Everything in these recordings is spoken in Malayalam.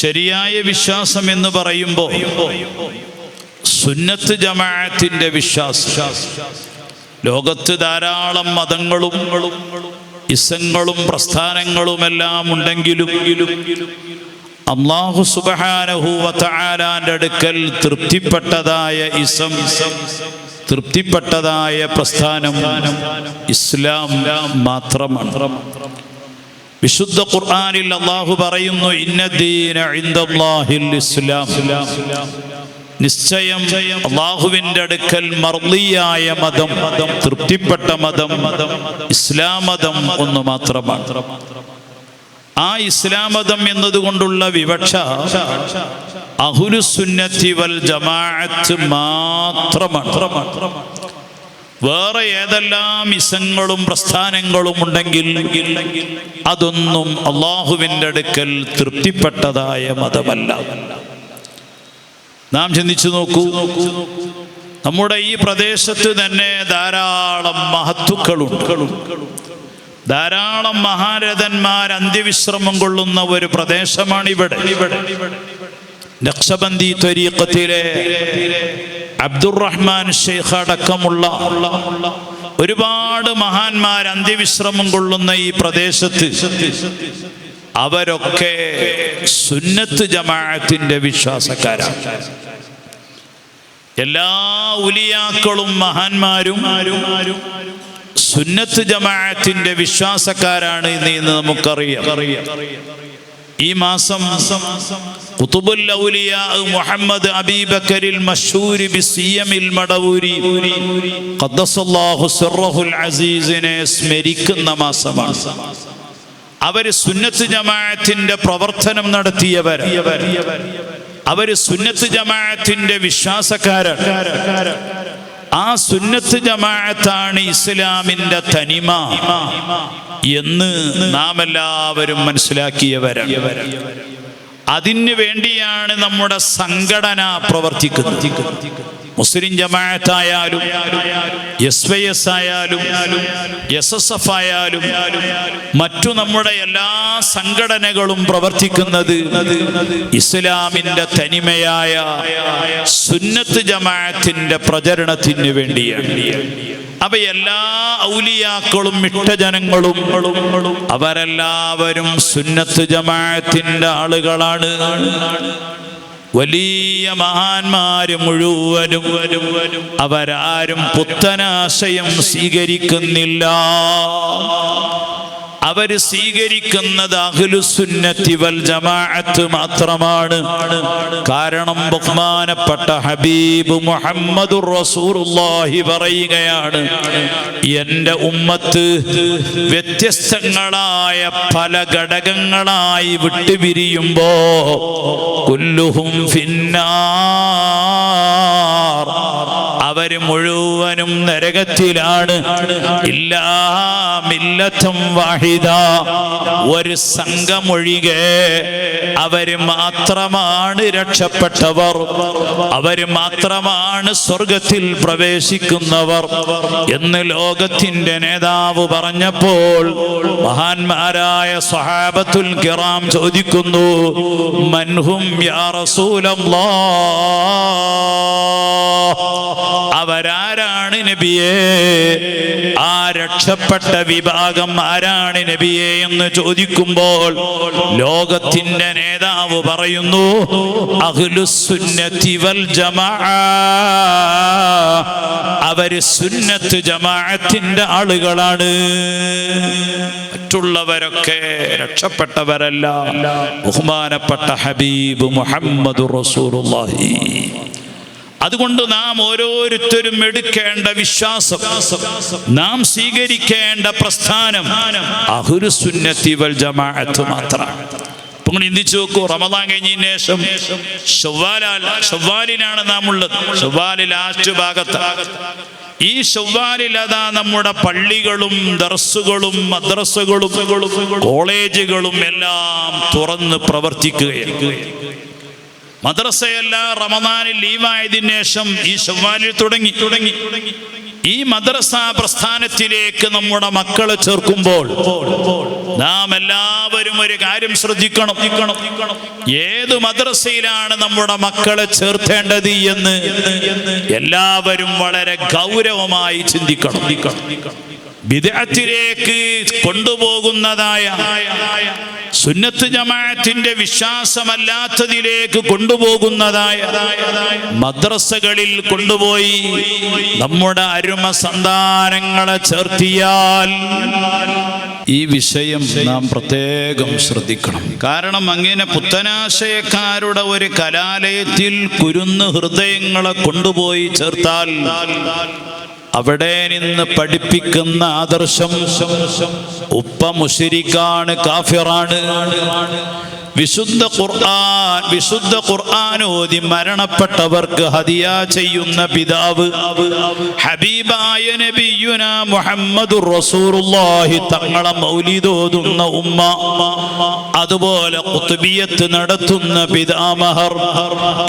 ശരിയായ വിശ്വാസം എന്ന് പറയുമ്പോൾ സുന്നത്ത് ജമാഅത്തിന്റെ വിശ്വാസം. ലോകത്ത് ധാരാളം മതങ്ങളും ഇസങ്ങളും പ്രസ്ഥാനങ്ങളുമെല്ലാം ഉണ്ടെങ്കിലും അല്ലാഹു സുബ്ഹാനഹു വ തആലാന്റെ അടുക്കൽ തൃപ്തിപ്പെട്ടതായ ഇസം, തൃപ്തിപ്പെട്ടതായ പ്രസ്ഥാനം ഇസ്ലാം മാത്രമാണ്. വിശുദ്ധ ഖുർആനിൽ അല്ലാഹു പറയുന്നു, ഇന്നദ്ദീന ഇൻദല്ലാഹിൽ ഇസ്ലാം, നിശ്ചയം അല്ലാഹുവിന്റെ അടുക്കൽ മർദിയായ മതം, തൃപ്തിപ്പെട്ട മതം ഇസ്ലാം മതം ഒന്ന് മാത്രമാണ്. ആ ഇസ്ലാം മതം എന്നതുകൊണ്ടുള്ള വിവക്ഷ അഹ്ലുസുന്നത്തി വൽ ജമാഅത്ത് മാത്രമാണ്. വേറെ ഏതെല്ലാം ഇസങ്ങളും പ്രസ്ഥാനങ്ങളും ഉണ്ടെങ്കിൽ അതൊന്നും അല്ലാഹുവിന്റെ അടുക്കൽ തൃപ്തിപ്പെട്ടതായ മതമല്ല. നാം ചിന്തിച്ചു നോക്കൂ, നമ്മുടെ ഈ പ്രദേശത്ത് തന്നെ ധാരാളം മഹത്തുക്കളുണ്ട്. ധാരാളം മഹാരഥന്മാർ അന്ത്യവിശ്രമം കൊള്ളുന്ന ഒരു പ്രദേശമാണിവിടെ. നഖ്ശബന്ദി ത്വരീഖത്തിലെ അബ്ദുറഹ്മാൻ ശൈഖ് അടക്കമുള്ള ഒരുപാട് മഹാന്മാർ അന്ത്യവിശ്രമം കൊള്ളുന്ന ഈ പ്രദേശത്ത് അവരൊക്കെ സുന്നത്ത് ജമാഅത്തിന്റെ വിശ്വാസക്കാരാണ്. എല്ലാ ഉലിയാക്കളും മഹാന്മാരും സുന്നത്ത് ജമാഅത്തിന്റെ വിശ്വാസക്കാരാണ് എന്ന് നമുക്കറിയാം. ഈ മാസം ഖുതുബുൽ ഔലിയാ മുഹമ്മദ് അബീബക്കരിൽ മശ്ഹൂരി ബിസിയമിൽ മടവൂരി ഖദ്ദസല്ലാഹു സിർറഹുൽ അസീസിനെ സ്മരിക്കുന്ന മാസമാണ്. അവര് സുന്നത്ത് ജമാഅത്തിന്റെ പ്രവർത്തനം നടത്തിയവർ, അവര് സുന്നത്ത് ജമാഅത്തിന്റെ വിശ്വാസക്കാരാണ്. ആ സുന്നത്ത് ജമാഅത്താണ് ഇസ്ലാമിന്റെ തനിമ എന്ന് നാം എല്ലാവരും മനസ്സിലാക്കിയവരാണ്. അതിനു വേണ്ടിയാണ് നമ്മുടെ സംഘടന പ്രവർത്തിക്കുന്നത്. മുസ്ലിം ജമാഅത്തായാലും SYS ആയാലും SSF ആയാലും മറ്റു നമ്മുടെ എല്ലാ സംഘടനകളും പ്രവർത്തിക്കുന്നത് ഇസ്ലാമിന്റെ തനിമയായ സുന്നത്ത് ജമാഅത്തിന്റെ പ്രചരണത്തിന് വേണ്ടിയാണ്. അപ്പൊ എല്ലാ ഔലിയാക്കളും മിട്ടജനങ്ങളും അവരെല്ലാവരും സുന്നത്ത് ജമാഅത്തിന്റെ ആളുകളാണ്. വലിയ മഹാന്മാര് മുഴുവനും അവരാരും പുത്തനാശയം സ്വീകരിക്കുന്നില്ല. അവര് സ്വീകരിക്കുന്നത് അഹ്ലുസുന്നത്തി വൽ ജമാഅത്ത് മാത്രമാണ്. കാരണം ബഹുമാനപ്പെട്ട ഹബീബ് മുഹമ്മദുർ റസൂലുള്ളാഹി പറയുകയാണ്, എൻ്റെ ഉമ്മത്ത് വ്യത്യസ്തങ്ങളായ പല ഘടകങ്ങളായി വിട്ടുപിരിയുമ്പോ കുല്ലുഹും ഫിന്നാർ, അവര് മുഴുവനും നരകത്തിലാണ്. ഇല്ലാ മില്ലത്തും വാഹിദ, ഒരു സംഘമൊഴികെ അവര് മാത്രമാണ് രക്ഷപ്പെട്ടവർ, അവര് മാത്രമാണ് സ്വർഗത്തിൽ പ്രവേശിക്കുന്നവർ എന്ന് ലോകത്തിന്റെ നേതാവ് പറഞ്ഞപ്പോൾ മഹാന്മാരായ സ്വഹാബത്തുൽ കിറാം ചോദിക്കുന്നു, മൻഹും യാ റസൂലല്ലാഹ്, അവരാരാണ് നബിയേ? ആ രക്ഷപ്പെട്ട വിഭാഗം ആരാണ് നബിയേ എന്ന് ചോദിക്കുമ്പോൾ ലോകത്തിന്റെ നേതാവ് പറയുന്നു, അഹ്ലുസുന്നത്തി വൽ ജമാഅ, അവര് സുന്നത്ത് ജമാഅത്തിന്റെ ആളുകളാണ്. മറ്റുള്ളവരൊക്കെ രക്ഷപ്പെട്ടവരല്ല. ബഹുമാനപ്പെട്ട ഹബീബ് മുഹമ്മദുർ റസൂലുള്ളാഹി. അതുകൊണ്ട് നാം ഓരോരുത്തരും എടുക്കേണ്ട വിശ്വാസം, നാം സ്വീകരിക്കേണ്ട പ്രസ്ഥാനം അഹ്ലുസുന്നത്തി വൽ ജമാഅത്ത് മാത്രമാണ്. നിങ്ങൾ ചിന്തിച്ചു നോക്കൂ, റമദാൻ കഴിഞ്ഞതിന് ശേഷം ഷവ്വാലിനാണ് നാം ഉള്ളത്. ഷവ്വാല് ലാസ്റ്റ് ഭാഗത്ത്. ഈ ഷവ്വാലിൽ അതാ നമ്മുടെ പള്ളികളും ദർസുകളും മദ്രസകളും കോളേജുകളും എല്ലാം തുറന്ന് പ്രവർത്തിക്കുകയാണ്. മദ്രസയെല്ലാം റമദാനിൽ ലീവായതിനു ശേഷം ഈ ഷവ്വാലിൽ തുടങ്ങി. ഈ മദ്രസ പ്രസ്ഥാനത്തിലേക്ക് നമ്മുടെ മക്കളെ ചേർക്കുമ്പോൾ നാം എല്ലാവരും ഒരു കാര്യം ശ്രദ്ധിക്കണം. ഏത് മദ്രസയിലാണ് നമ്മുടെ മക്കളെ ചേർത്തേണ്ടത് എന്ന് എല്ലാവരും വളരെ ഗൗരവമായി ചിന്തിക്കണം. ബിദ്അത്തിലേക്ക് കൊണ്ടുപോകുന്നതായ സുന്നത്ത് ജമാഅത്തിന്റെ വിശ്വാസമല്ലാത്തതിലേക്ക് കൊണ്ടുപോകുന്നതായ മദ്രസകളിൽ കൊണ്ടുപോയി നമ്മുടെ അരുമ സന്താനങ്ങളെ ചേർത്തിയാൽ ഈ വിഷയം നാം പ്രത്യേകം ശ്രദ്ധിക്കണം. കാരണം അങ്ങനെ പുത്തനാശയക്കാരുടെ ഒരു കലാലയത്തിൽ കുരുന്ന് ഹൃദയങ്ങളെ കൊണ്ടുപോയി ചേർത്താൽ അവിടെ നിന്ന് പഠിപ്പിക്കുന്ന ആദർശം ഉപ്പ മുശ്രിക്കാണ്, കാഫിറാണ്. വിശുദ്ധ ഖുർആൻ ഓതി മരണപ്പെട്ടവർക്ക് ഹദിയ ചെയ്യുന്ന പിതാവ് ഹബീബായ നബിയുനാ മുഹമ്മദുർ റസൂലുള്ളാഹി തങ്ങളെ മൗലിദ് ഓതുന്ന ഉമ്മ, അതുപോലെ ഖുത്ബിയത്ത് നടത്തുന്ന പിതാമഹർ,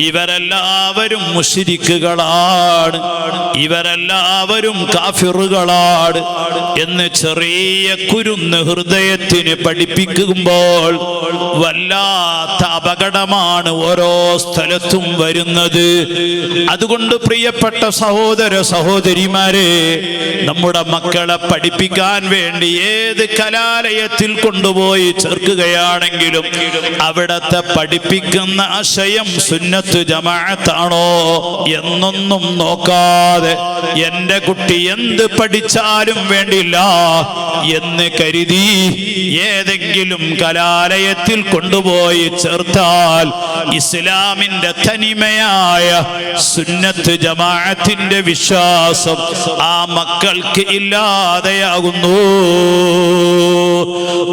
ഇവരെല്ലാവരും മുശ്രിക്കുകളാണ്, ഇവരെല്ലാവരും കാഫിറുകളാണ് എന്ന് ചെറിയ കുരുന്ന് ഹൃദയത്തിന് പഠിപ്പിക്കുമ്പോൾ വല്ലാത്ത അപകടമാണ് ഓരോ സ്ഥലത്തും വരുന്നത്. അതുകൊണ്ട് പ്രിയപ്പെട്ട സഹോദര സഹോദരിമാരെ, നമ്മുടെ മക്കളെ പഠിപ്പിക്കാൻ വേണ്ടി ഏത് കലാലയത്തിൽ കൊണ്ടുപോയി ചേർക്കുകയാണെങ്കിലും അവിടത്തെ പഠിപ്പിക്കുന്ന ആശയം സുന്നത്ത് ജമാഅത്താണോ എന്നൊന്നും നോക്കാതെ എന്റെ കുട്ടി എന്ത് പഠിച്ചാലും വേണ്ടില്ല എന്ന് കരുതി ഏതെങ്കിലും കലാലയത്തിൽ കൊണ്ടുപോയി ചേർത്താൽ ഇസ്ലാമിന്റെ തനിമയായ സുന്നത്ത് ജമാഅത്തിന്റെ വിശ്വാസം ആ മക്കൾക്ക് ഇല്ലാതെയാകുന്നു.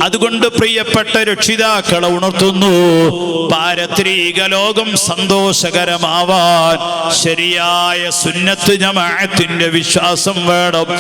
അതുകൊണ്ട് പ്രിയപ്പെട്ട രക്ഷിതാക്കളെ ഉണർത്തുന്നു, പാരത്രിക ലോകം സന്തോഷകരമാവാൻ ശരിയായ സുന്നത്ത് ജമാഅത്തിന്റെ വിശ്വാസം വേണം.